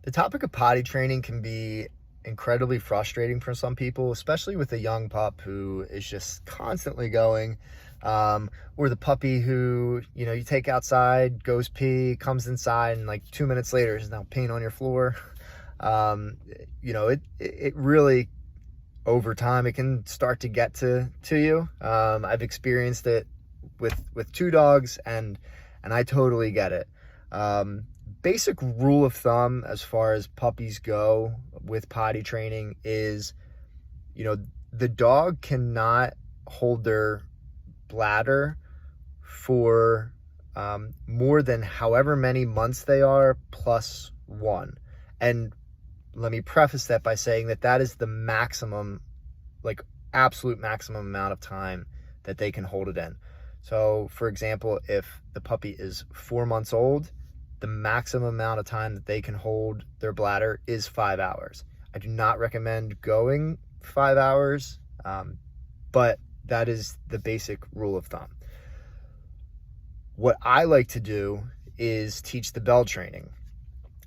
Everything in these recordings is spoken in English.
The topic of potty training can be incredibly frustrating for some people, especially with a young pup who is just constantly going, or the puppy who, you take outside, goes pee, comes inside, and like 2 minutes later is now peeing on your floor. Um, it really, over time, it can start to get to you. I've experienced it with two dogs, and I totally get it. Um, Basic rule of thumb as far as puppies go with potty training is, you know, the dog cannot hold their bladder for more than however many months they are plus one. And let me preface that by saying that that is the maximum, like absolute maximum amount of time that they can hold it in. So, for example, if the puppy is 4 months old, the maximum amount of time that they can hold their bladder is 5 hours. I do not recommend going 5 hours, but that is the basic rule of thumb. What I like to do is teach the bell training.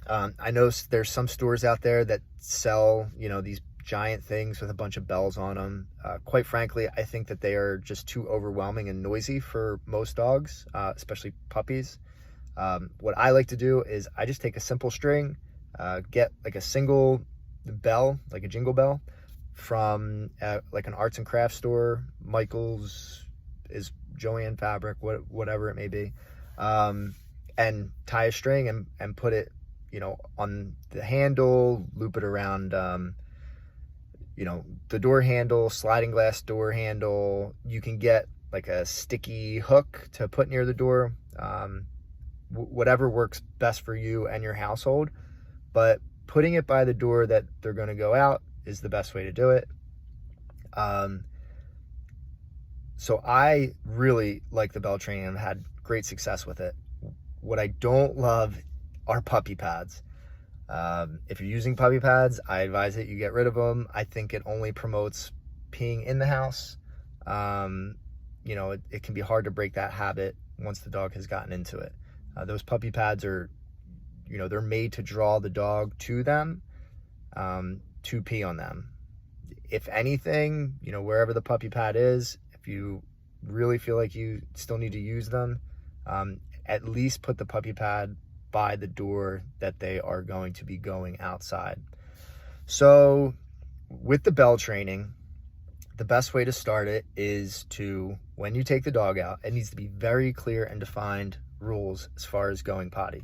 I know there's some stores out there that sell, these giant things with a bunch of bells on them. Quite frankly, I think that they are just too overwhelming and noisy for most dogs, especially puppies. What I like to do is I just take a simple string, get like a single bell, like a jingle bell, from like an arts and crafts store. Michael's is Joanne fabric, whatever it may be, and tie a string and put it, on the handle, loop it around, the door handle, sliding glass door handle. You can get like a sticky hook to put near the door, whatever works best for you and your household. But putting it by the door that they're going to go out is the best way to do it. So I really like the bell training and I've had great success with it. What I don't love are puppy pads. If you're using puppy pads, I advise that you get rid of them. I think it only promotes peeing in the house. It can be hard to break that habit once the dog has gotten into it. Those puppy pads are, they're made to draw the dog to them, to pee on them. If anything, wherever the puppy pad is, if you really feel like you still need to use them, at least put the puppy pad by the door that they are going to be going outside. So with the bell training, the best way to start it is to, when you take the dog out, it needs to be very clear and defined rules as far as going potty.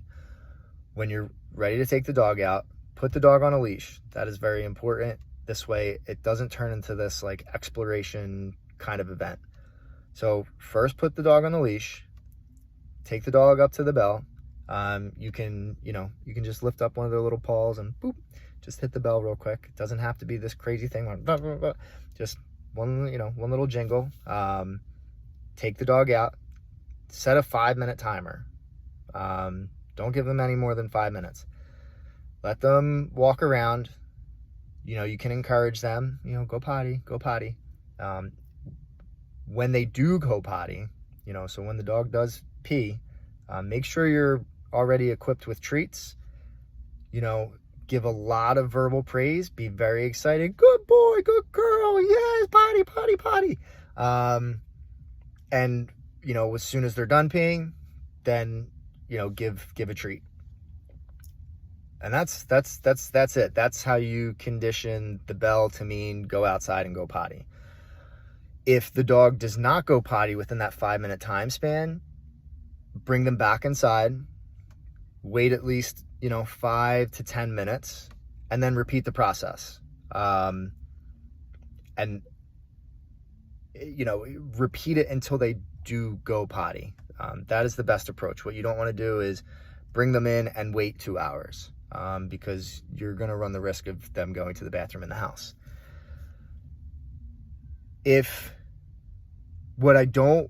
When you're ready to take the dog out, put the dog on a leash. That is very important. This way it doesn't turn into this like exploration kind of event. So first put the dog on the leash, take the dog up to the bell. You can just lift up one of their little paws and boop, just hit the bell real quick. It doesn't have to be this crazy thing where blah, blah, blah. Just one little jingle. Take the dog out, set a 5-minute timer. Don't give them any more than 5 minutes. Let them walk around. You can encourage them, go potty, go potty. When they do go potty, so when the dog does pee, make sure you're already equipped with treats. Give a lot of verbal praise. Be very excited. Good boy, good girl. Yes, potty, potty, potty. And as soon as they're done peeing, then give a treat. And that's it. That's how you condition the bell to mean go outside and go potty. If the dog does not go potty within that 5-minute time span, bring them back inside, wait at least 5 to 10 minutes, and then repeat the process. And repeat it until they do go potty. That is the best approach. What you don't want to do is bring them in and wait 2 hours, because you're going to run the risk of them going to the bathroom in the house. What I don't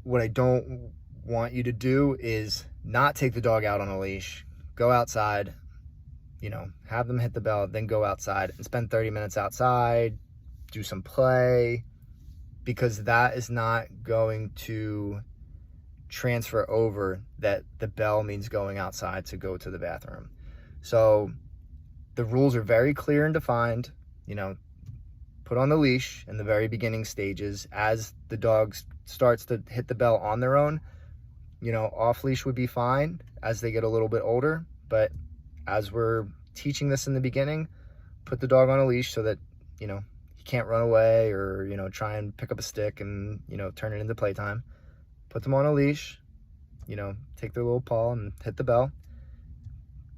want you to do is not take the dog out on a leash, go outside, have them hit the bell, then go outside and spend 30 minutes outside, do some play, because that is not going to transfer over that the bell means going outside to go to the bathroom. So The rules are very clear and defined. You know, put on the leash in the very beginning stages. As the dog starts to hit the bell on their own, you know, off leash would be fine as they get a little bit older. But as we're teaching this in the beginning, put the dog on a leash so that, you know, he can't run away or, you know, try and pick up a stick and, you know, turn it into playtime. Put them on a leash, you know, take their little paw and hit the bell.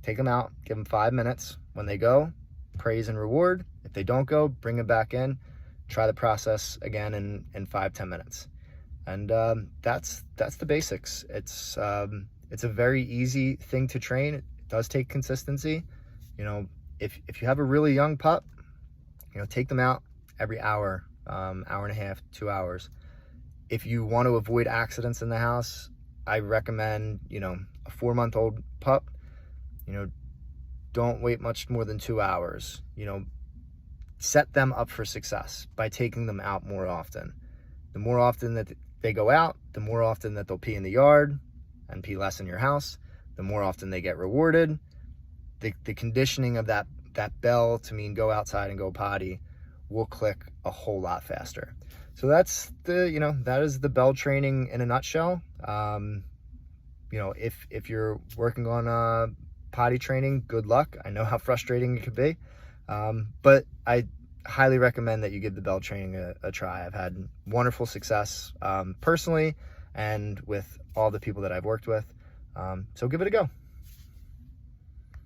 Take them out, give them 5 minutes. When they go, praise and reward. If they don't go, bring them back in. Try the process again in 5-10 minutes. And that's the basics. It's a very easy thing to train. It does take consistency. You know, if you have a really young pup, you know, take them out every hour, hour and a half, 2 hours. If you want to avoid accidents in the house, I recommend, you know, a 4-month-old pup, you know, don't wait much more than 2 hours. You know, set them up for success by taking them out more often. The more often that they go out, the more often that they'll pee in the yard and pee less in your house, the more often they get rewarded. The conditioning of that bell to mean go outside and go potty will click a whole lot faster. So that's that is the bell training in a nutshell. You know, if you're working on potty training, good luck. I know how frustrating it could be, but I highly recommend that you give the bell training a try. I've had wonderful success personally and with all the people that I've worked with. So give it a go.